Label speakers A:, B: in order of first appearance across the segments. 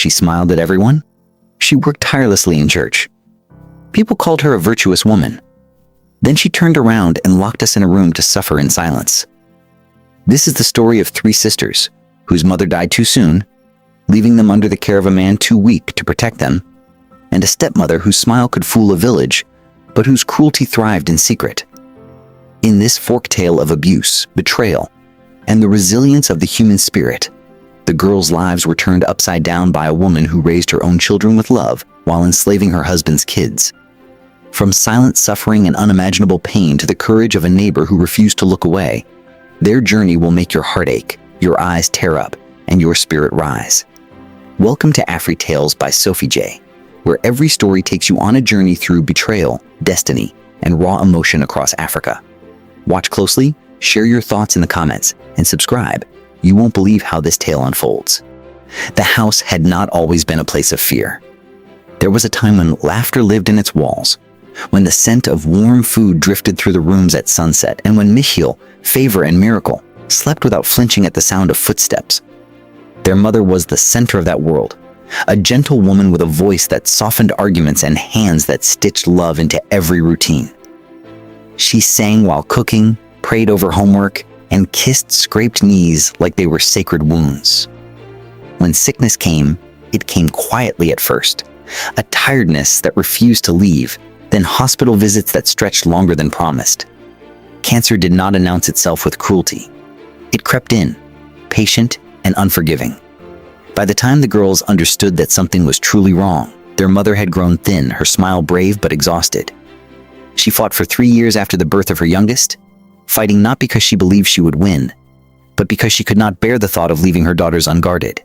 A: She smiled at everyone. She worked tirelessly in church. People called her a virtuous woman. Then she turned around and locked us in a room to suffer in silence. This is the story of three sisters, whose mother died too soon, leaving them under the care of a man too weak to protect them, and a stepmother whose smile could fool a village, but whose cruelty thrived in secret. In this folk tale of abuse, betrayal, and the resilience of the human spirit, the girls' lives were turned upside down by a woman who raised her own children with love while enslaving her husband's kids. From silent suffering and unimaginable pain to the courage of a neighbor who refused to look away, their journey will make your heart ache, your eyes tear up, and your spirit rise. Welcome to Afritales by Sophyjay, where every story takes you on a journey through betrayal, destiny, and raw emotion across Africa. Watch closely, share your thoughts in the comments, and subscribe. You won't believe how this tale unfolds. The house had not always been a place of fear. There was a time when laughter lived in its walls, when the scent of warm food drifted through the rooms at sunset, and when Misheal, Favour, and Miracle slept without flinching at the sound of footsteps. Their mother was the center of that world, a gentle woman with a voice that softened arguments and hands that stitched love into every routine. She sang while cooking, prayed over homework, and kissed scraped knees like they were sacred wounds. When sickness came, it came quietly at first, a tiredness that refused to leave, then hospital visits that stretched longer than promised. Cancer did not announce itself with cruelty. It crept in, patient and unforgiving. By the time the girls understood that something was truly wrong, their mother had grown thin, her smile brave but exhausted. She fought for 3 years after the birth of her youngest, fighting not because she believed she would win, but because she could not bear the thought of leaving her daughters unguarded.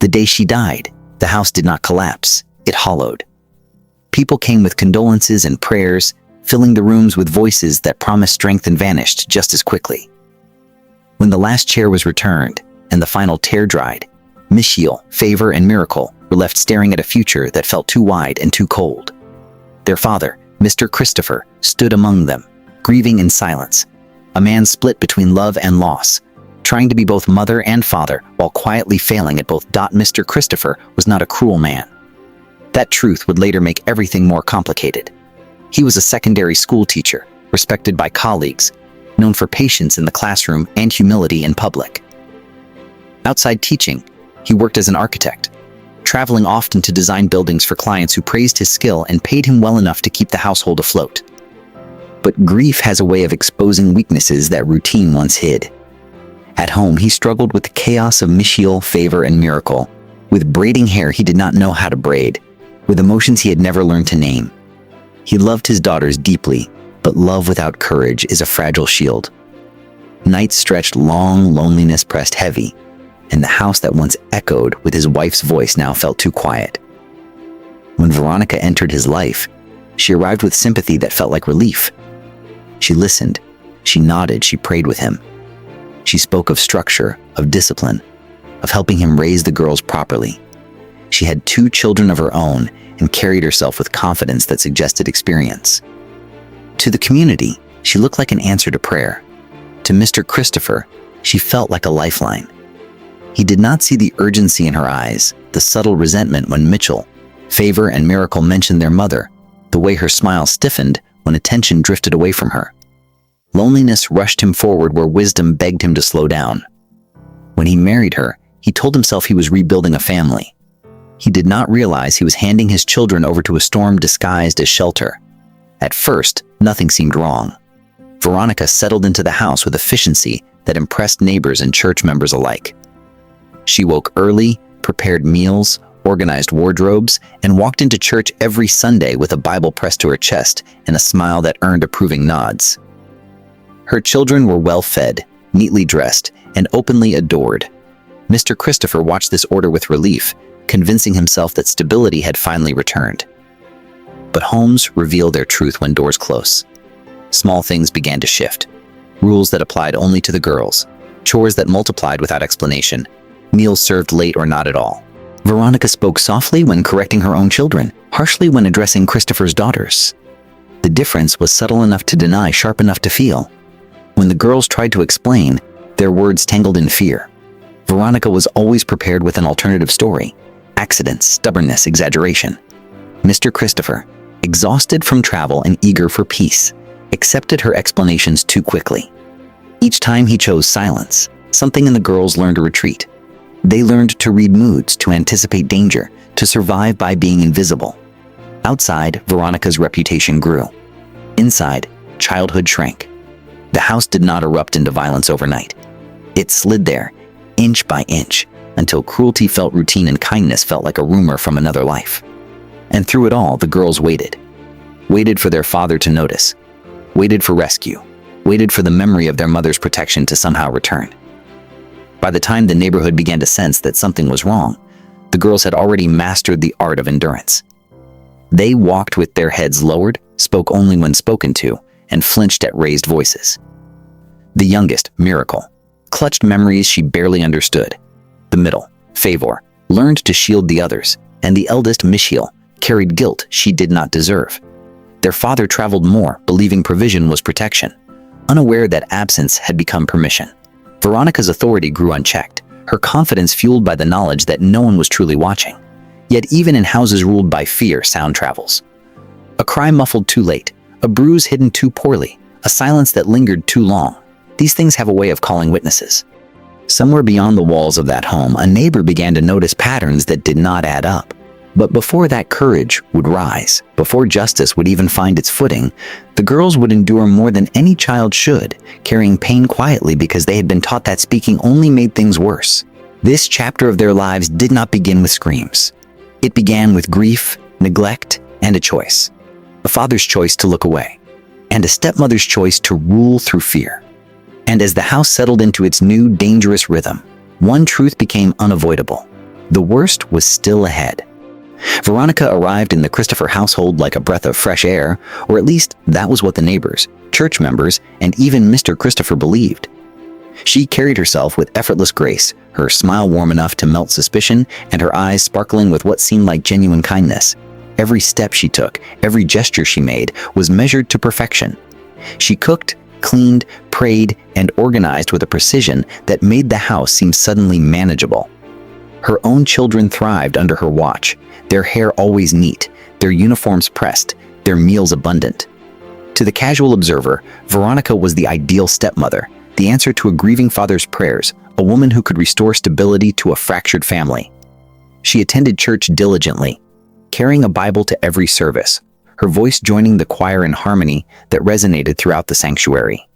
A: The day she died, the house did not collapse, it hollowed. People came with condolences and prayers, filling the rooms with voices that promised strength and vanished just as quickly. When the last chair was returned and the final tear dried, Misheal, Favour, and Miracle were left staring at a future that felt too wide and too cold. Their father, Mr. Christopher, stood among them, grieving in silence, a man split between love and loss, trying to be both mother and father while quietly failing at both. Mr. Christopher was not a cruel man. That truth would later make everything more complicated. He was a secondary school teacher, respected by colleagues, known for patience in the classroom and humility in public. Outside teaching, he worked as an architect, traveling often to design buildings for clients who praised his skill and paid him well enough to keep the household afloat. But grief has a way of exposing weaknesses that routine once hid. At home, he struggled with the chaos of Misheal, Favour, and Miracle, with braiding hair he did not know how to braid, with emotions he had never learned to name. He loved his daughters deeply, but love without courage is a fragile shield. Nights stretched long, loneliness pressed heavy, and the house that once echoed with his wife's voice now felt too quiet. When Veronica entered his life, she arrived with sympathy that felt like relief. She listened, she nodded, she prayed with him. She spoke of structure, of discipline, of helping him raise the girls properly. She had 2 children of her own and carried herself with confidence that suggested experience. To the community, she looked like an answer to prayer. To Mr. Christopher, she felt like a lifeline. He did not see the urgency in her eyes, the subtle resentment when Mitchell, Favour, and Miracle mentioned their mother, the way her smile stiffened when attention drifted away from her. Loneliness rushed him forward where wisdom begged him to slow down. When he married her, he told himself he was rebuilding a family. He did not realize he was handing his children over to a storm disguised as shelter. At first, nothing seemed wrong. Veronica settled into the house with efficiency that impressed neighbors and church members alike. She woke early, prepared meals, organized wardrobes, and walked into church every Sunday with a Bible pressed to her chest and a smile that earned approving nods. Her children were well-fed, neatly dressed, and openly adored. Mr. Christopher watched this order with relief, convincing himself that stability had finally returned. But homes reveal their truth when doors close. Small things began to shift. Rules that applied only to the girls, chores that multiplied without explanation, meals served late or not at all. Veronica spoke softly when correcting her own children, harshly when addressing Christopher's daughters. The difference was subtle enough to deny, sharp enough to feel. When the girls tried to explain, their words tangled in fear. Veronica was always prepared with an alternative story. Accidents, stubbornness, exaggeration. Mr. Christopher, exhausted from travel and eager for peace, accepted her explanations too quickly. Each time he chose silence, something in the girls learned to retreat. They learned to read moods, to anticipate danger, to survive by being invisible. Outside, Veronica's reputation grew. Inside, childhood shrank. The house did not erupt into violence overnight. It slid there, inch by inch, until cruelty felt routine and kindness felt like a rumor from another life. And through it all, the girls waited. Waited for their father to notice. Waited for rescue. Waited for the memory of their mother's protection to somehow return. By the time the neighborhood began to sense that something was wrong, the girls had already mastered the art of endurance. They walked with their heads lowered, spoke only when spoken to, and flinched at raised voices. The youngest, Miracle, clutched memories she barely understood. The middle, Favour, learned to shield the others, and the eldest, Misheal, carried guilt she did not deserve. Their father traveled more, believing provision was protection, unaware that absence had become permission. Veronica's authority grew unchecked, her confidence fueled by the knowledge that no one was truly watching. Yet even in houses ruled by fear, sound travels. A cry muffled too late, a bruise hidden too poorly, a silence that lingered too long. These things have a way of calling witnesses. Somewhere beyond the walls of that home, a neighbor began to notice patterns that did not add up. But before that courage would rise, before justice would even find its footing, the girls would endure more than any child should, carrying pain quietly because they had been taught that speaking only made things worse. This chapter of their lives did not begin with screams. It began with grief, neglect, and a choice. A father's choice to look away, and a stepmother's choice to rule through fear. And as the house settled into its new, dangerous rhythm, one truth became unavoidable. The worst was still ahead. Veronica arrived in the Christopher household like a breath of fresh air, or at least that was what the neighbors, church members, and even Mr. Christopher believed. She carried herself with effortless grace, her smile warm enough to melt suspicion, and her eyes sparkling with what seemed like genuine kindness. Every step she took, every gesture she made, was measured to perfection. She cooked, cleaned, prayed, and organized with a precision that made the house seem suddenly manageable. Her own children thrived under her watch, their hair always neat, their uniforms pressed, their meals abundant. To the casual observer, Veronica was the ideal stepmother, the answer to a grieving father's prayers, a woman who could restore stability to a fractured family. She attended church diligently, carrying a Bible to every service, her voice joining the choir in harmony that resonated throughout the sanctuary.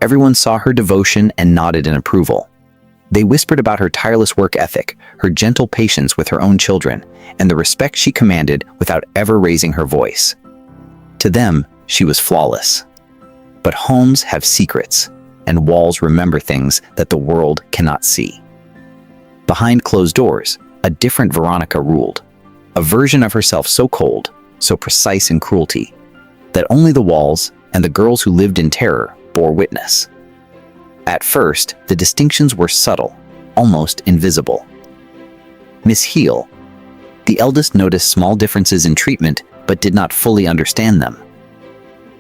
A: Everyone saw her devotion and nodded in approval. They whispered about her tireless work ethic, her gentle patience with her own children, and the respect she commanded without ever raising her voice. To them, she was flawless. But homes have secrets, and walls remember things that the world cannot see. Behind closed doors, a different Veronica ruled, a version of herself so cold, so precise in cruelty, that only the walls and the girls who lived in terror bore witness. At first, the distinctions were subtle, almost invisible. Misheal, the eldest, noticed small differences in treatment but did not fully understand them.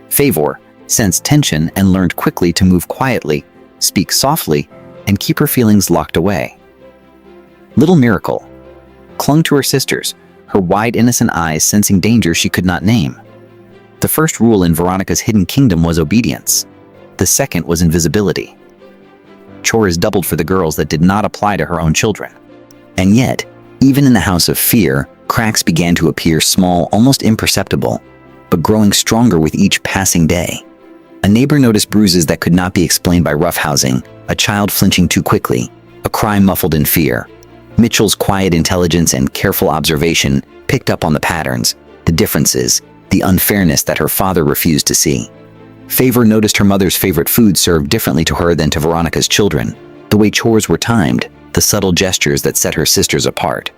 A: Favour sensed tension and learned quickly to move quietly, speak softly, and keep her feelings locked away. Little Miracle clung to her sisters, her wide, innocent eyes sensing danger she could not name. The first rule in Veronica's hidden kingdom was obedience. The second was invisibility. Chores doubled for the girls that did not apply to her own children. And yet, even in the house of fear, cracks began to appear, small, almost imperceptible, but growing stronger with each passing day. A neighbor noticed bruises that could not be explained by roughhousing, a child flinching too quickly, a cry muffled in fear. Mitchell's quiet intelligence and careful observation picked up on the patterns, the differences, the unfairness that her father refused to see. Favour noticed her mother's favorite food served differently to her than to Veronica's children, the way chores were timed, the subtle gestures that set her sisters apart.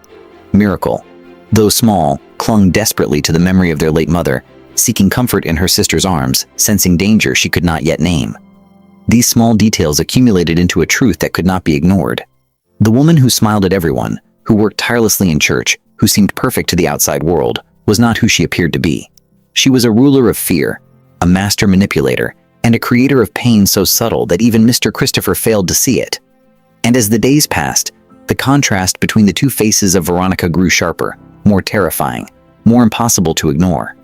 A: Miracle, though small, clung desperately to the memory of their late mother, seeking comfort in her sister's arms, sensing danger she could not yet name. These small details accumulated into a truth that could not be ignored. The woman who smiled at everyone, who worked tirelessly in church, who seemed perfect to the outside world, was not who she appeared to be. She was a ruler of fear, a master manipulator, and a creator of pain so subtle that even Mr. Christopher failed to see it. And as the days passed, The contrast between the two faces of Veronica grew sharper, more terrifying, more impossible to ignore.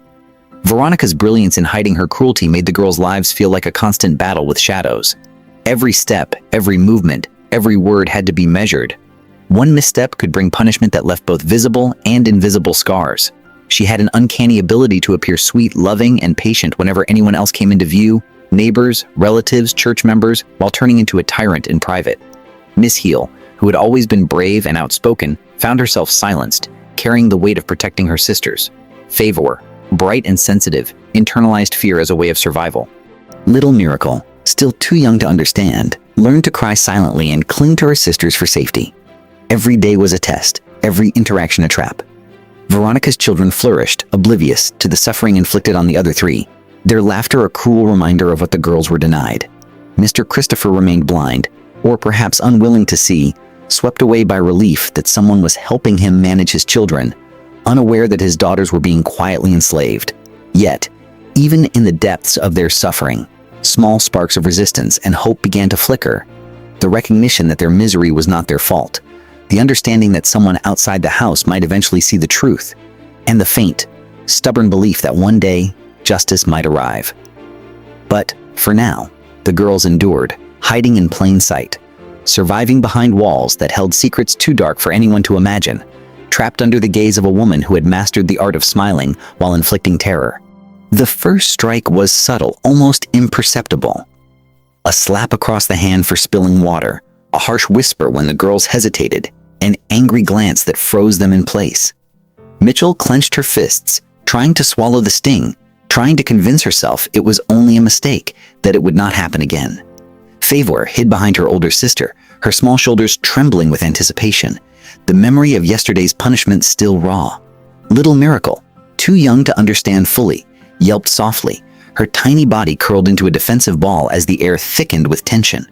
A: Veronica's brilliance in hiding her cruelty made the girls' lives feel like a constant battle with shadows. Every step, every movement, every word had to be measured. One misstep could bring punishment that left both visible and invisible scars. She had an uncanny ability to appear sweet, loving, and patient whenever anyone else came into view, neighbors, relatives, church members, while turning into a tyrant in private. Misheal, who had always been brave and outspoken, found herself silenced, carrying the weight of protecting her sisters. Favour, bright and sensitive, internalized fear as a way of survival. Little Miracle, still too young to understand, learned to cry silently and cling to her sisters for safety. Every day was a test, every interaction a trap. Veronica's children flourished, oblivious to the suffering inflicted on the other three, their laughter a cruel reminder of what the girls were denied. Mr. Christopher remained blind, or perhaps unwilling to see, swept away by relief that someone was helping him manage his children, unaware that his daughters were being quietly enslaved. Yet, even in the depths of their suffering, small sparks of resistance and hope began to flicker. The recognition that their misery was not their fault, the understanding that someone outside the house might eventually see the truth, and the faint, stubborn belief that one day, justice might arrive. But, for now, the girls endured, hiding in plain sight, surviving behind walls that held secrets too dark for anyone to imagine, trapped under the gaze of a woman who had mastered the art of smiling while inflicting terror. The first strike was subtle, almost imperceptible. A slap across the hand for spilling water, a harsh whisper when the girls hesitated, an angry glance that froze them in place. Mitchell clenched her fists, trying to swallow the sting, trying to convince herself it was only a mistake, that it would not happen again. Favour hid behind her older sister, her small shoulders trembling with anticipation, the memory of yesterday's punishment still raw. Little Miracle, too young to understand fully, yelped softly, her tiny body curled into a defensive ball as the air thickened with tension.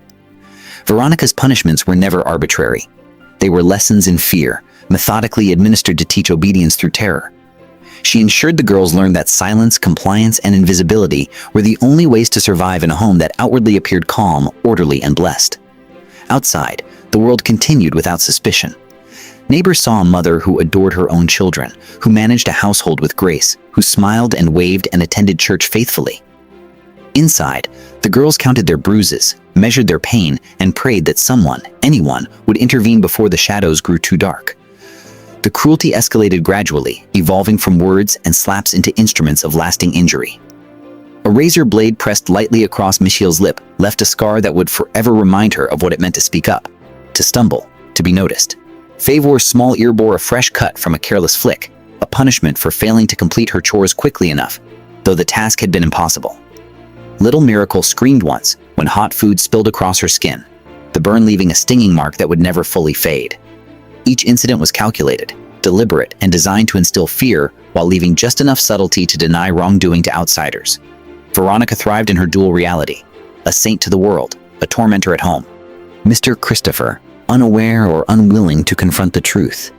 A: Veronica's punishments were never arbitrary. They were lessons in fear, methodically administered to teach obedience through terror. She ensured the girls learned that silence, compliance, and invisibility were the only ways to survive in a home that outwardly appeared calm, orderly, and blessed. Outside, the world continued without suspicion. Neighbors saw a mother who adored her own children, who managed a household with grace, who smiled and waved and attended church faithfully. Inside, the girls counted their bruises, measured their pain, and prayed that someone, anyone, would intervene before the shadows grew too dark. The cruelty escalated gradually, evolving from words and slaps into instruments of lasting injury. A razor blade pressed lightly across Misheal's lip left a scar that would forever remind her of what it meant to speak up, to stumble, to be noticed. Favour's small ear bore a fresh cut from a careless flick, a punishment for failing to complete her chores quickly enough, though the task had been impossible. Little Miracle screamed once when hot food spilled across her skin, the burn leaving a stinging mark that would never fully fade. Each incident was calculated, deliberate, and designed to instill fear while leaving just enough subtlety to deny wrongdoing to outsiders. Veronica thrived in her dual reality, a saint to the world, a tormentor at home. Mr. Christopher, unaware or unwilling to confront the truth,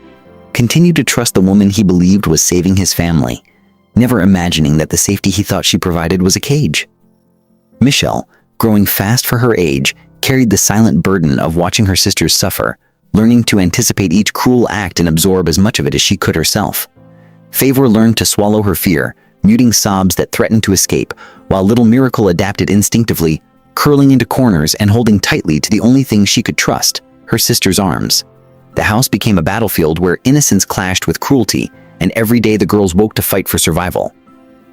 A: continued to trust the woman he believed was saving his family, never imagining that the safety he thought she provided was a cage. Misheal, growing fast for her age, carried the silent burden of watching her sisters suffer, learning to anticipate each cruel act and absorb as much of it as she could herself. Favour learned to swallow her fear, muting sobs that threatened to escape, while Little Miracle adapted instinctively, curling into corners and holding tightly to the only thing she could trust, her sister's arms. The house became a battlefield where innocence clashed with cruelty, and every day the girls woke to fight for survival.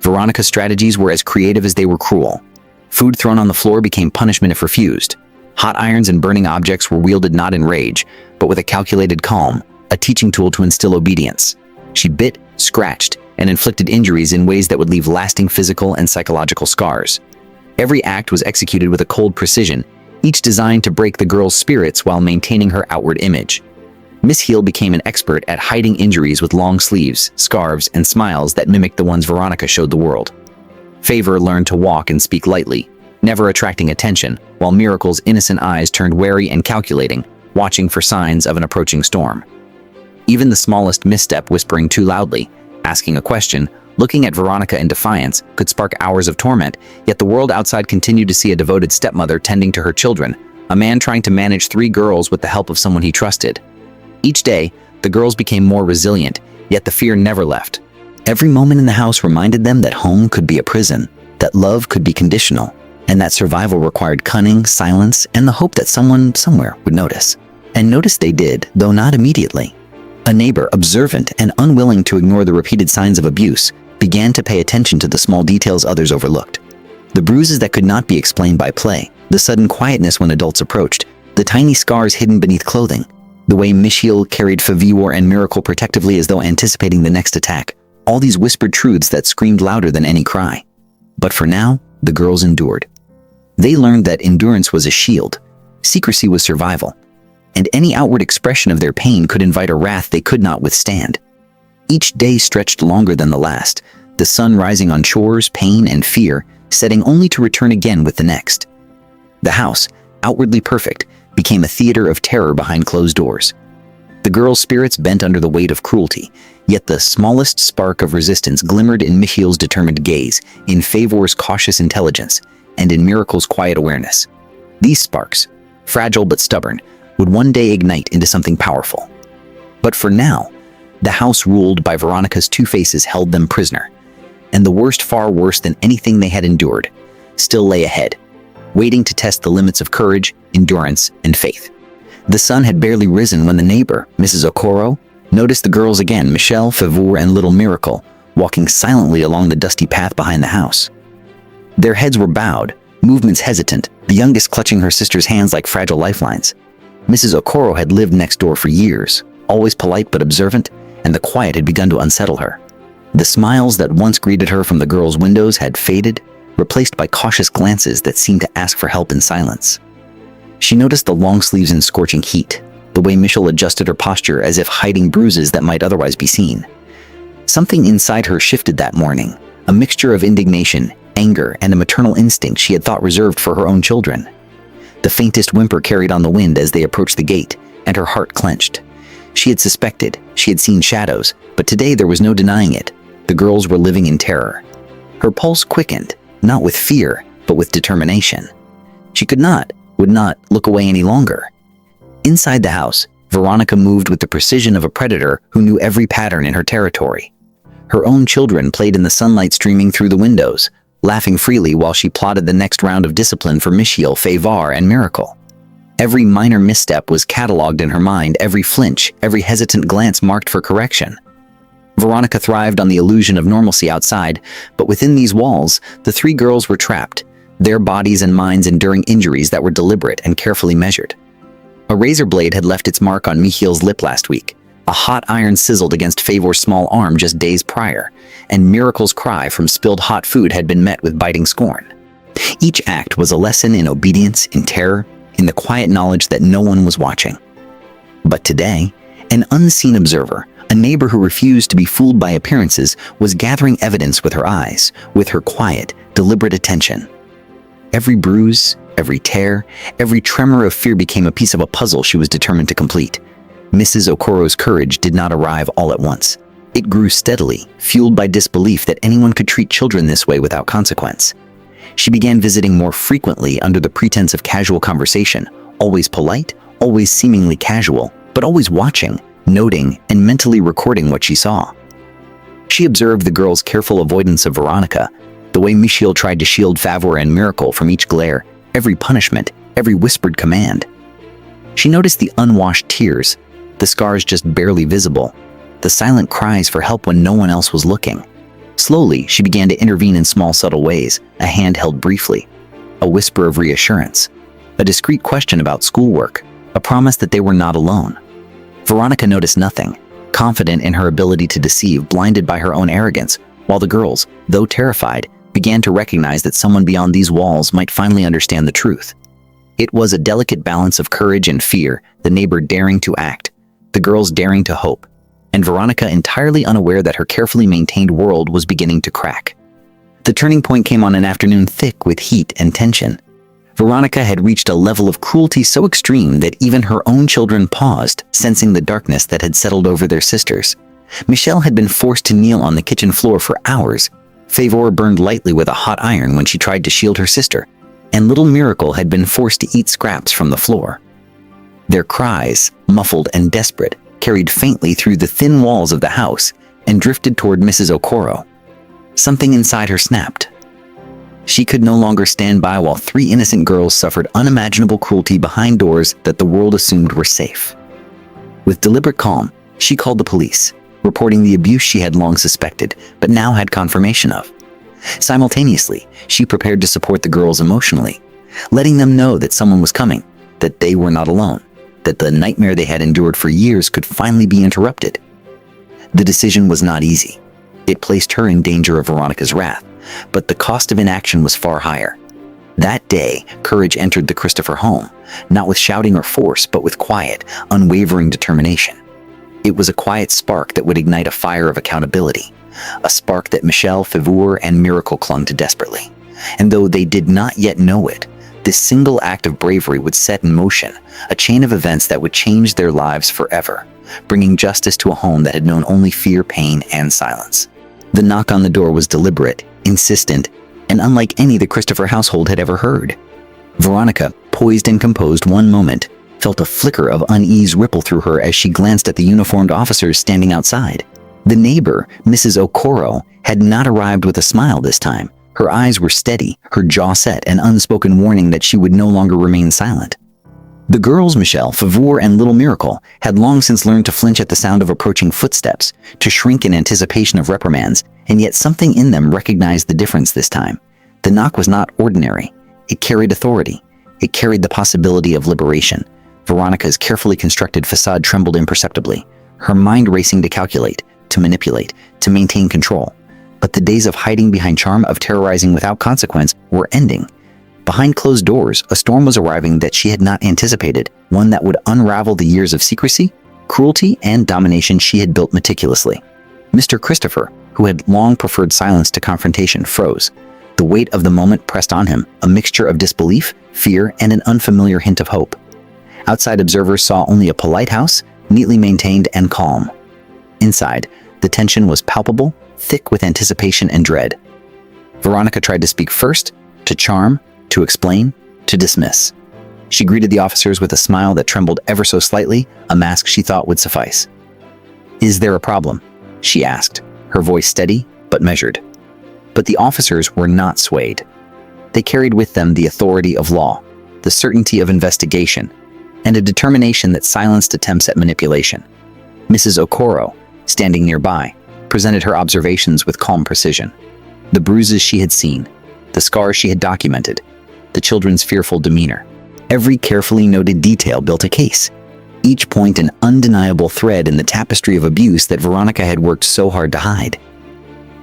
A: Veronica's strategies were as creative as they were cruel. Food thrown on the floor became punishment if refused. Hot irons and burning objects were wielded not in rage, but with a calculated calm, a teaching tool to instill obedience. She bit, scratched, and inflicted injuries in ways that would leave lasting physical and psychological scars. Every act was executed with a cold precision, each designed to break the girl's spirits while maintaining her outward image. Misheal became an expert at hiding injuries with long sleeves, scarves, and smiles that mimicked the ones Veronica showed the world. Favour learned to walk and speak lightly, never attracting attention, while Miracle's innocent eyes turned wary and calculating, watching for signs of an approaching storm. Even the smallest misstep, whispering too loudly, asking a question, looking at Veronica in defiance, could spark hours of torment, yet the world outside continued to see a devoted stepmother tending to her children, a man trying to manage 3 girls with the help of someone he trusted. Each day, the girls became more resilient, yet the fear never left. Every moment in the house reminded them that home could be a prison, that love could be conditional, and that survival required cunning, silence, and the hope that someone somewhere would notice. And notice they did, though not immediately. A neighbor, observant and unwilling to ignore the repeated signs of abuse, began to pay attention to the small details others overlooked. The bruises that could not be explained by play, the sudden quietness when adults approached, the tiny scars hidden beneath clothing, the way Misheal carried Favour and Miracle protectively as though anticipating the next attack, all these whispered truths that screamed louder than any cry. But for now, the girls endured. They learned that endurance was a shield, secrecy was survival, and any outward expression of their pain could invite a wrath they could not withstand. Each day stretched longer than the last, the sun rising on chores, pain, and fear, setting only to return again with the next. The house, outwardly perfect, became a theater of terror behind closed doors. The girls' spirits bent under the weight of cruelty, yet the smallest spark of resistance glimmered in Misheal's determined gaze, in Favour's cautious intelligence, and in Miracle's quiet awareness. These sparks, fragile but stubborn, would one day ignite into something powerful. But for now, the house ruled by Veronica's two faces held them prisoner, and the worst, far worse than anything they had endured, still lay ahead, waiting to test the limits of courage, endurance, and faith. The sun had barely risen when the neighbor, Mrs. Okoro, noticed the girls again, Misheal, Favour, and little Miracle, walking silently along the dusty path behind the house. Their heads were bowed, movements hesitant, the youngest clutching her sister's hands like fragile lifelines. Mrs. Okoro had lived next door for years, always polite but observant, and the quiet had begun to unsettle her. The smiles that once greeted her from the girls' windows had faded, replaced by cautious glances that seemed to ask for help in silence. She noticed the long sleeves in scorching heat, the way Misheal adjusted her posture as if hiding bruises that might otherwise be seen. Something inside her shifted that morning, a mixture of indignation, anger, and a maternal instinct she had thought reserved for her own children. The faintest whimper carried on the wind as they approached the gate, and her heart clenched. She had suspected, she had seen shadows, but today there was no denying it. The girls were living in terror. Her pulse quickened, not with fear, but with determination. She would not look away any longer. Inside the house, Veronica moved with the precision of a predator who knew every pattern in her territory. Her own children played in the sunlight streaming through the windows, laughing freely while she plotted the next round of discipline for Misheal, Favour, and Miracle. Every minor misstep was catalogued in her mind, every flinch, every hesitant glance marked for correction. Veronica thrived on the illusion of normalcy outside, but within these walls, the three girls were trapped, their bodies and minds enduring injuries that were deliberate and carefully measured. A razor blade had left its mark on Misheal's lip last week. A hot iron sizzled against Favour's small arm just days prior, and Miracle's cry from spilled hot food had been met with biting scorn. Each act was a lesson in obedience, in terror, in the quiet knowledge that no one was watching. But today, an unseen observer, a neighbor who refused to be fooled by appearances, was gathering evidence with her eyes, with her quiet, deliberate attention. Every bruise, every tear, every tremor of fear became a piece of a puzzle she was determined to complete. Mrs. Okoro's courage did not arrive all at once. It grew steadily, fueled by disbelief that anyone could treat children this way without consequence. She began visiting more frequently under the pretense of casual conversation, always polite, always seemingly casual, but always watching, noting, and mentally recording what she saw. She observed the girls' careful avoidance of Veronica, the way Misheal tried to shield Favour and Miracle from each glare, every punishment, every whispered command. She noticed the unwashed tears, the scars just barely visible, the silent cries for help when no one else was looking. Slowly, she began to intervene in small, subtle ways, a hand held briefly, a whisper of reassurance, a discreet question about schoolwork, a promise that they were not alone. Veronica noticed nothing, confident in her ability to deceive, blinded by her own arrogance, while the girls, though terrified, began to recognize that someone beyond these walls might finally understand the truth. It was a delicate balance of courage and fear, the neighbor daring to act, the girls daring to hope, and Veronica entirely unaware that her carefully maintained world was beginning to crack. The turning point came on an afternoon thick with heat and tension. Veronica had reached a level of cruelty so extreme that even her own children paused, sensing the darkness that had settled over their sisters. Misheal had been forced to kneel on the kitchen floor for hours. Favour burned lightly with a hot iron when she tried to shield her sister, and little Miracle had been forced to eat scraps from the floor. Their cries, muffled and desperate, carried faintly through the thin walls of the house and drifted toward Mrs. Okoro. Something inside her snapped. She could no longer stand by while 3 innocent girls suffered unimaginable cruelty behind doors that the world assumed were safe. With deliberate calm, she called the police, reporting the abuse she had long suspected, but now had confirmation of. Simultaneously, she prepared to support the girls emotionally, letting them know that someone was coming, that they were not alone, that the nightmare they had endured for years could finally be interrupted. The decision was not easy. It placed her in danger of Veronica's wrath, but the cost of inaction was far higher. That day, courage entered the Christopher home, not with shouting or force, but with quiet, unwavering determination. It was a quiet spark that would ignite a fire of accountability, a spark that Misheal, Favour, and Miracle clung to desperately. And though they did not yet know it, this single act of bravery would set in motion a chain of events that would change their lives forever, bringing justice to a home that had known only fear, pain, and silence. The knock on the door was deliberate, insistent, and unlike any the Christopher household had ever heard. Veronica, poised and composed one moment, felt a flicker of unease ripple through her as she glanced at the uniformed officers standing outside. The neighbor, Mrs. Okoro, had not arrived with a smile this time. Her eyes were steady, her jaw set, an unspoken warning that she would no longer remain silent. The girls, Misheal, Favour, and little Miracle, had long since learned to flinch at the sound of approaching footsteps, to shrink in anticipation of reprimands, and yet something in them recognized the difference this time. The knock was not ordinary. It carried authority. It carried the possibility of liberation. Veronica's carefully constructed facade trembled imperceptibly, her mind racing to calculate, to manipulate, to maintain control. But the days of hiding behind charm, of terrorizing without consequence, were ending. Behind closed doors, a storm was arriving that she had not anticipated, one that would unravel the years of secrecy, cruelty, and domination she had built meticulously. Mr. Christopher, who had long preferred silence to confrontation, froze. The weight of the moment pressed on him, a mixture of disbelief, fear, and an unfamiliar hint of hope. Outside observers saw only a polite house, neatly maintained and calm. Inside, the tension was palpable, thick with anticipation and dread. Veronica tried to speak first, to charm, to explain, to dismiss. She greeted the officers with a smile that trembled ever so slightly, a mask she thought would suffice. "Is there a problem?" she asked, her voice steady but measured. But the officers were not swayed. They carried with them the authority of law, the certainty of investigation, and a determination that silenced attempts at manipulation. Mrs. Okoro, standing nearby, presented her observations with calm precision. The bruises she had seen, the scars she had documented, the children's fearful demeanor. Every carefully noted detail built a case, each point an undeniable thread in the tapestry of abuse that Veronica had worked so hard to hide.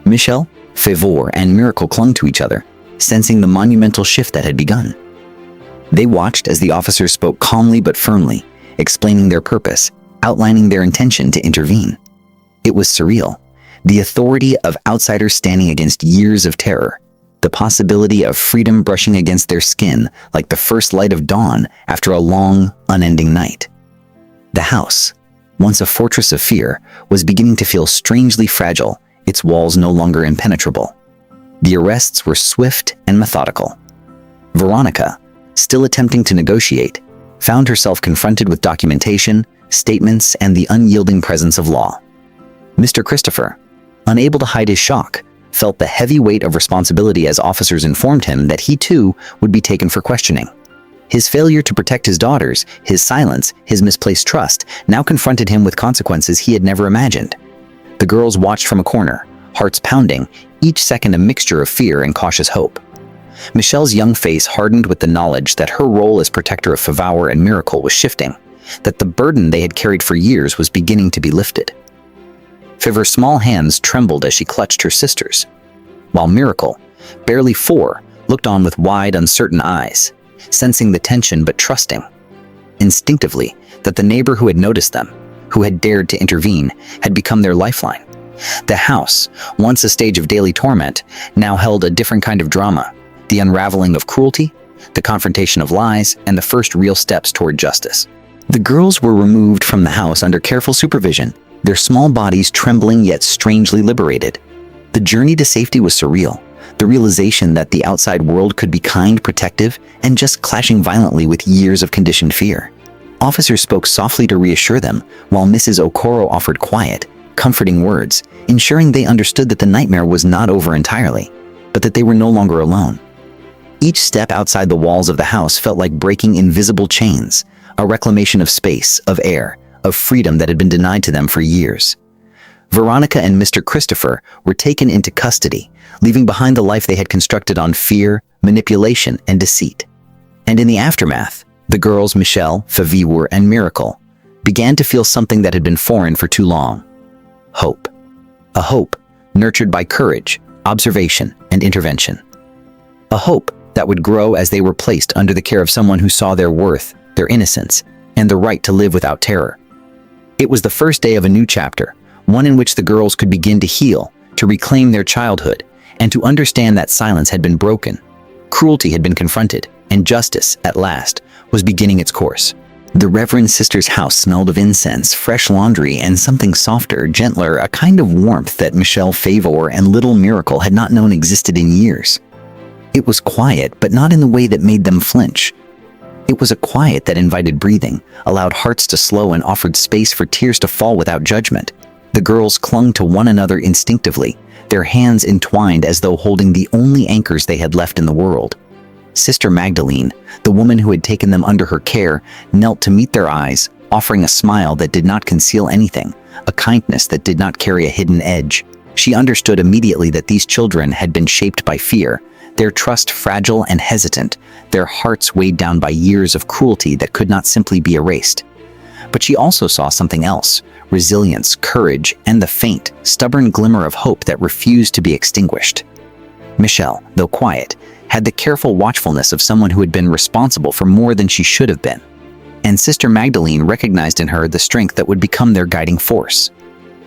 A: Misheal, Favour, and Miracle clung to each other, sensing the monumental shift that had begun. They watched as the officers spoke calmly but firmly, explaining their purpose, outlining their intention to intervene. It was surreal, the authority of outsiders standing against years of terror, the possibility of freedom brushing against their skin like the first light of dawn after a long, unending night. The house, once a fortress of fear, was beginning to feel strangely fragile, its walls no longer impenetrable. The arrests were swift and methodical. Veronica, still attempting to negotiate, found herself confronted with documentation, statements, and the unyielding presence of law. Mr. Christopher, unable to hide his shock, felt the heavy weight of responsibility as officers informed him that he too would be taken for questioning. His failure to protect his daughters, his silence, his misplaced trust, now confronted him with consequences he had never imagined. The girls watched from a corner, hearts pounding, each second a mixture of fear and cautious hope. Misheal's young face hardened with the knowledge that her role as protector of Favour and Miracle was shifting, that the burden they had carried for years was beginning to be lifted. Favour's small hands trembled as she clutched her sisters, while Miracle, barely 4, looked on with wide, uncertain eyes, sensing the tension but trusting, instinctively, that the neighbor who had noticed them, who had dared to intervene, had become their lifeline. The house, once a stage of daily torment, now held a different kind of drama, the unraveling of cruelty, the confrontation of lies, and the first real steps toward justice. The girls were removed from the house under careful supervision, their small bodies trembling yet strangely liberated. The journey to safety was surreal, the realization that the outside world could be kind, protective, and just clashing violently with years of conditioned fear. Officers spoke softly to reassure them, while Mrs. Okoro offered quiet, comforting words, ensuring they understood that the nightmare was not over entirely, but that they were no longer alone. Each step outside the walls of the house felt like breaking invisible chains, a reclamation of space, of air, of freedom that had been denied to them for years. Veronica and Mr. Christopher were taken into custody, leaving behind the life they had constructed on fear, manipulation, and deceit. And in the aftermath, the girls Misheal, Favour, and Miracle began to feel something that had been foreign for too long. Hope. A hope nurtured by courage, observation, and intervention. A hope that would grow as they were placed under the care of someone who saw their worth, their innocence, and the right to live without terror. It was the first day of a new chapter, one in which the girls could begin to heal, to reclaim their childhood, and to understand that silence had been broken, cruelty had been confronted, and justice, at last, was beginning its course. The Reverend Sister's house smelled of incense, fresh laundry, and something softer, gentler, a kind of warmth that Misheal, Favour, and little Miracle had not known existed in years. It was quiet, but not in the way that made them flinch. It was a quiet that invited breathing, allowed hearts to slow, and offered space for tears to fall without judgment. The girls clung to one another instinctively, their hands entwined as though holding the only anchors they had left in the world. Sister Magdalene, the woman who had taken them under her care, knelt to meet their eyes, offering a smile that did not conceal anything, a kindness that did not carry a hidden edge. She understood immediately that these children had been shaped by fear, their trust fragile and hesitant, their hearts weighed down by years of cruelty that could not simply be erased. But she also saw something else, resilience, courage, and the faint, stubborn glimmer of hope that refused to be extinguished. Misheal, though quiet, had the careful watchfulness of someone who had been responsible for more than she should have been. And Sister Magdalene recognized in her the strength that would become their guiding force.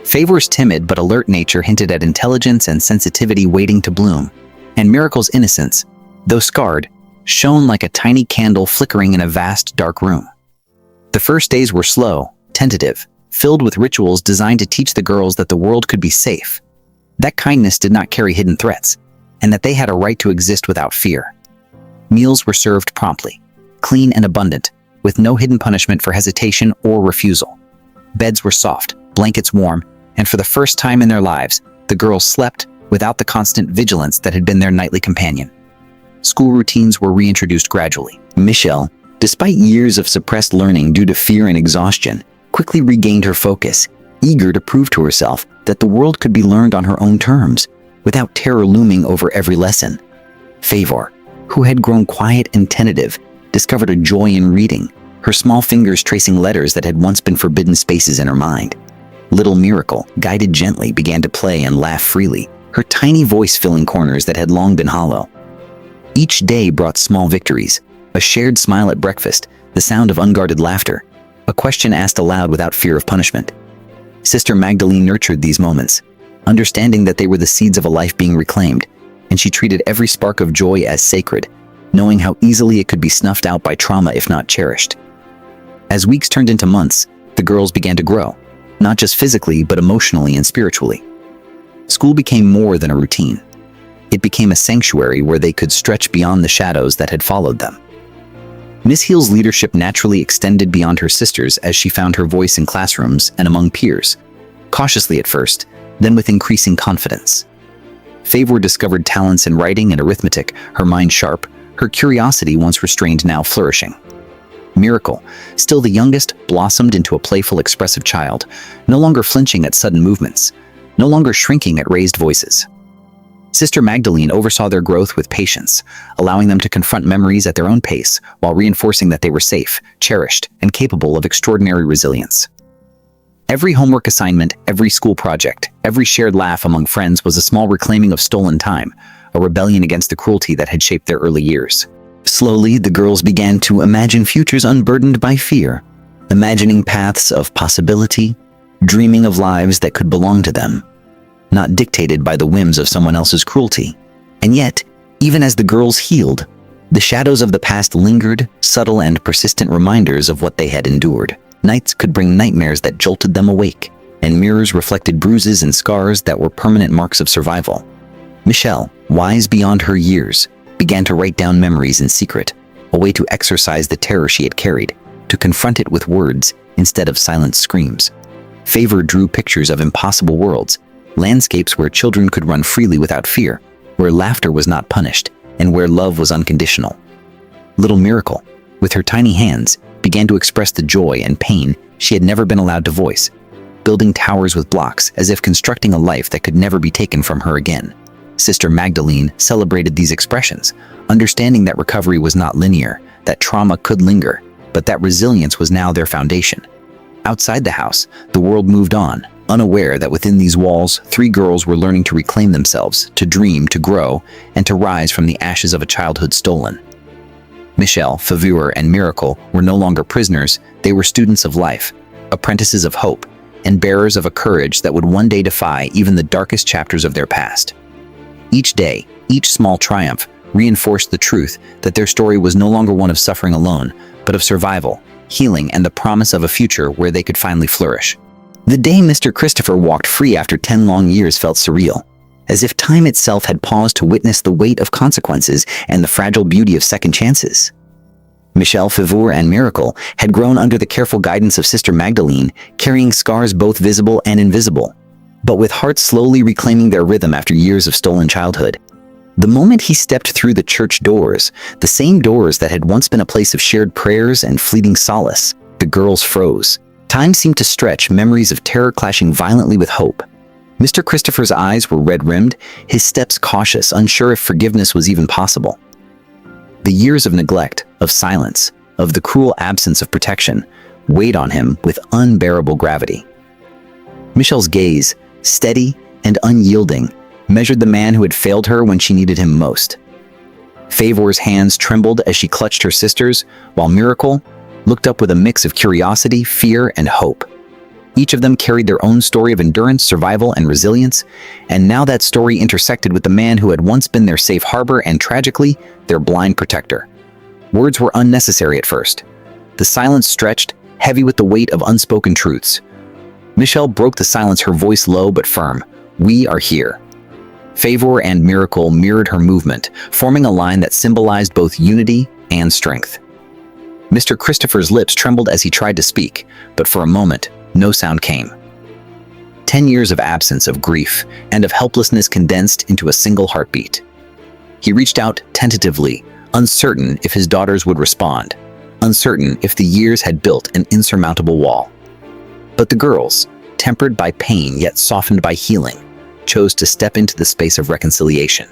A: Favour's timid but alert nature hinted at intelligence and sensitivity waiting to bloom, and Miracle's innocence, though scarred, shone like a tiny candle flickering in a vast, dark room. The first days were slow, tentative, filled with rituals designed to teach the girls that the world could be safe, that kindness did not carry hidden threats, and that they had a right to exist without fear. Meals were served promptly, clean and abundant, with no hidden punishment for hesitation or refusal. Beds were soft, blankets warm, and for the first time in their lives, the girls slept without the constant vigilance that had been their nightly companion. School routines were reintroduced gradually. Misheal, despite years of suppressed learning due to fear and exhaustion, quickly regained her focus, eager to prove to herself that the world could be learned on her own terms, without terror looming over every lesson. Favour, who had grown quiet and tentative, discovered a joy in reading, her small fingers tracing letters that had once been forbidden spaces in her mind. Little Miracle, guided gently, began to play and laugh freely, her tiny voice filling corners that had long been hollow. Each day brought small victories, a shared smile at breakfast, the sound of unguarded laughter, a question asked aloud without fear of punishment. Sister Magdalene nurtured these moments, understanding that they were the seeds of a life being reclaimed, and she treated every spark of joy as sacred, knowing how easily it could be snuffed out by trauma if not cherished. As weeks turned into months, the girls began to grow, not just physically but emotionally and spiritually. School became more than a routine. It became a sanctuary where they could stretch beyond the shadows that had followed them. Misheal's leadership naturally extended beyond her sisters as she found her voice in classrooms and among peers, cautiously at first, then with increasing confidence. Favour discovered talents in writing and arithmetic, her mind sharp, her curiosity once restrained now flourishing. Miracle, still the youngest, blossomed into a playful, expressive child, no longer flinching at sudden movements, no longer shrinking at raised voices. Sister Magdalene oversaw their growth with patience, allowing them to confront memories at their own pace while reinforcing that they were safe, cherished, and capable of extraordinary resilience. Every homework assignment, every school project, every shared laugh among friends was a small reclaiming of stolen time, a rebellion against the cruelty that had shaped their early years. Slowly, the girls began to imagine futures unburdened by fear, imagining paths of possibility, dreaming of lives that could belong to them, not dictated by the whims of someone else's cruelty. And yet, even as the girls healed, the shadows of the past lingered, subtle and persistent reminders of what they had endured. Nights could bring nightmares that jolted them awake, and mirrors reflected bruises and scars that were permanent marks of survival. Misheal, wise beyond her years, began to write down memories in secret, a way to exorcise the terror she had carried. to confront it with words instead of silent screams. Favour drew pictures of impossible worlds, landscapes where children could run freely without fear, where laughter was not punished, and where love was unconditional. Little Miracle, with her tiny hands, began to express the joy and pain she had never been allowed to voice, building towers with blocks as if constructing a life that could never be taken from her again. Sister Magdalene celebrated these expressions, understanding that recovery was not linear, that trauma could linger, but that resilience was now their foundation. Outside the house, the world moved on, unaware that within these walls, 3 girls were learning to reclaim themselves, to dream, to grow, and to rise from the ashes of a childhood stolen. Misheal, Favour, and Miracle were no longer prisoners, they were students of life, apprentices of hope, and bearers of a courage that would one day defy even the darkest chapters of their past. Each day, each small triumph, reinforced the truth that their story was no longer one of suffering alone, but of survival, healing, and the promise of a future where they could finally flourish. The day Mr. Christopher walked free after 10 long years felt surreal, as if time itself had paused to witness the weight of consequences and the fragile beauty of second chances. Misheal, Favour, and Miracle had grown under the careful guidance of Sister Magdalene, carrying scars both visible and invisible, but with hearts slowly reclaiming their rhythm after years of stolen childhood. The moment he stepped through the church doors, the same doors that had once been a place of shared prayers and fleeting solace, the girls froze. Time seemed to stretch, memories of terror clashing violently with hope. Mr. Christopher's eyes were red-rimmed, his steps cautious, unsure if forgiveness was even possible. The years of neglect, of silence, of the cruel absence of protection, weighed on him with unbearable gravity. Misheal's gaze, steady and unyielding, measured the man who had failed her when she needed him most. Favour's hands trembled as she clutched her sister's, while Miracle looked up with a mix of curiosity, fear, and hope. Each of them carried their own story of endurance, survival, and resilience, and now that story intersected with the man who had once been their safe harbor and, tragically, their blind protector. Words were unnecessary at first. The silence stretched, heavy with the weight of unspoken truths. Misheal broke the silence, her voice low but firm. "We are here." Favour and Miracle mirrored her movement, forming a line that symbolized both unity and strength. Mr. Christopher's lips trembled as he tried to speak, but for a moment, no sound came. 10 years of absence, of grief, and of helplessness condensed into a single heartbeat. He reached out tentatively, uncertain if his daughters would respond, uncertain if the years had built an insurmountable wall. But the girls, tempered by pain yet softened by healing, chose to step into the space of reconciliation.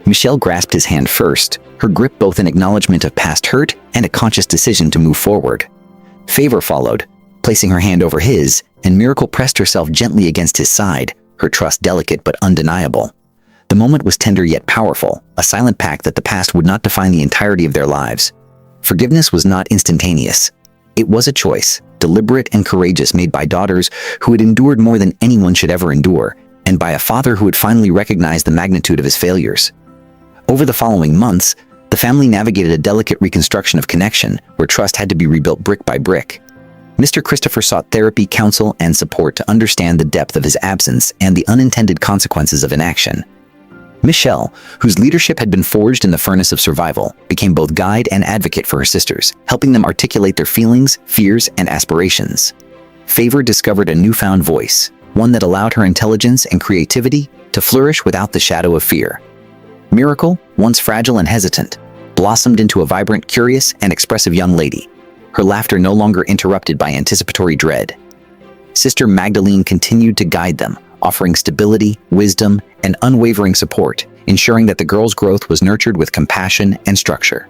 A: Misheal grasped his hand first, her grip both an acknowledgement of past hurt and a conscious decision to move forward. Favour followed, placing her hand over his, and Miracle pressed herself gently against his side, her trust delicate but undeniable. The moment was tender yet powerful, a silent pact that the past would not define the entirety of their lives. Forgiveness was not instantaneous. It was a choice, deliberate and courageous, made by daughters who had endured more than anyone should ever endure, and by a father who had finally recognized the magnitude of his failures. Over the following months, the family navigated a delicate reconstruction of connection, where trust had to be rebuilt brick by brick. Mr. Christopher sought therapy, counsel, and support to understand the depth of his absence and the unintended consequences of inaction. Misheal, whose leadership had been forged in the furnace of survival, became both guide and advocate for her sisters, helping them articulate their feelings, fears, and aspirations. Favour discovered a newfound voice, one that allowed her intelligence and creativity to flourish without the shadow of fear. Miracle, once fragile and hesitant, blossomed into a vibrant, curious, and expressive young lady, her laughter no longer interrupted by anticipatory dread. Sister Magdalene continued to guide them, offering stability, wisdom, and unwavering support, ensuring that the girls' growth was nurtured with compassion and structure.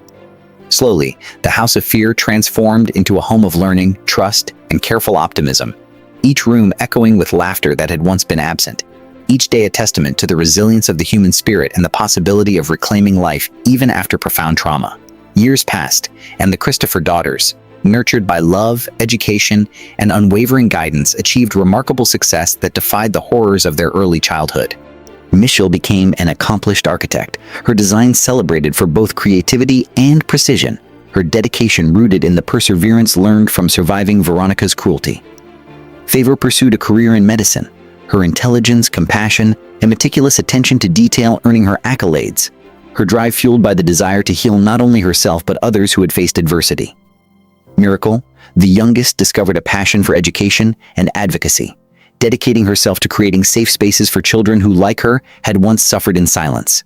A: Slowly, the house of fear transformed into a home of learning, trust, and careful optimism, each room echoing with laughter that had once been absent, each day a testament to the resilience of the human spirit and the possibility of reclaiming life even after profound trauma. Years passed, and the Christopher daughters, nurtured by love, education, and unwavering guidance, achieved remarkable success that defied the horrors of their early childhood. Misheal became an accomplished architect, her designs celebrated for both creativity and precision, her dedication rooted in the perseverance learned from surviving Veronica's cruelty. Favour pursued a career in medicine, her intelligence, compassion, and meticulous attention to detail earning her accolades, her drive fueled by the desire to heal not only herself but others who had faced adversity. Miracle, the youngest, discovered a passion for education and advocacy, dedicating herself to creating safe spaces for children who, like her, had once suffered in silence.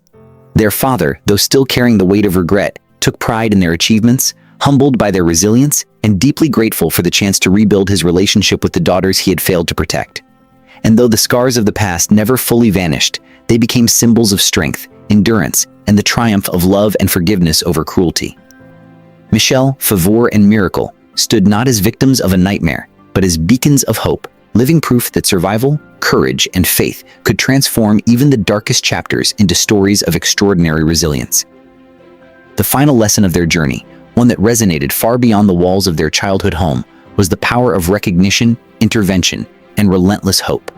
A: Their father, though still carrying the weight of regret, took pride in their achievements, humbled by their resilience, and deeply grateful for the chance to rebuild his relationship with the daughters he had failed to protect. And though the scars of the past never fully vanished, they became symbols of strength, endurance, and the triumph of love and forgiveness over cruelty. Misheal, Favour, and Miracle stood not as victims of a nightmare, but as beacons of hope, living proof that survival, courage, and faith could transform even the darkest chapters into stories of extraordinary resilience. The final lesson of their journey, one that resonated far beyond the walls of their childhood home, was the power of recognition, intervention, and relentless hope.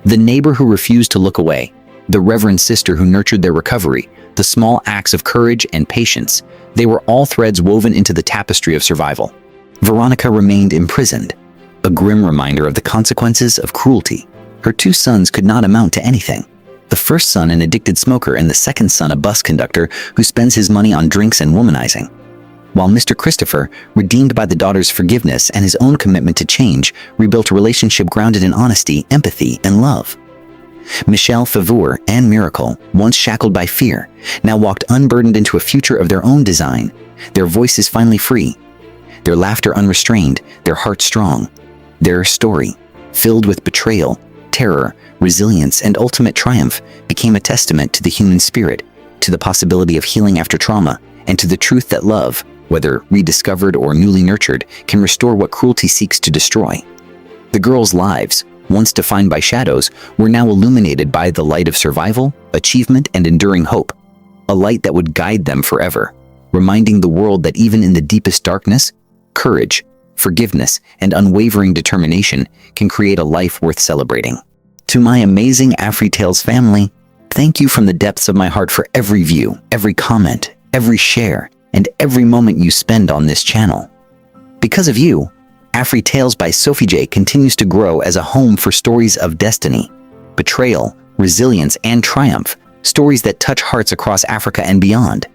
A: The neighbor who refused to look away, the Reverend Sister who nurtured their recovery, the small acts of courage and patience, they were all threads woven into the tapestry of survival. Veronica remained imprisoned, a grim reminder of the consequences of cruelty. Her two sons could not amount to anything. The first son an addicted smoker and the second son a bus conductor who spends his money on drinks and womanizing. While Mr. Christopher, redeemed by the daughter's forgiveness and his own commitment to change, rebuilt a relationship grounded in honesty, empathy, and love. Misheal, Favour, and Miracle, once shackled by fear, now walked unburdened into a future of their own design, their voices finally free, their laughter unrestrained, their hearts strong. Their story, filled with betrayal, terror, resilience, and ultimate triumph, became a testament to the human spirit, to the possibility of healing after trauma, and to the truth that love, whether rediscovered or newly nurtured, can restore what cruelty seeks to destroy. The girls' lives, once defined by shadows, were now illuminated by the light of survival, achievement, and enduring hope, a light that would guide them forever, reminding the world that even in the deepest darkness, courage, forgiveness, and unwavering determination can create a life worth celebrating. To my amazing Afritales family, thank you from the depths of my heart for every view, every comment, every share, and every moment you spend on this channel. Because of you, Afritales by Sophyjay continues to grow as a home for stories of destiny, betrayal, resilience, and triumph, stories that touch hearts across Africa and beyond.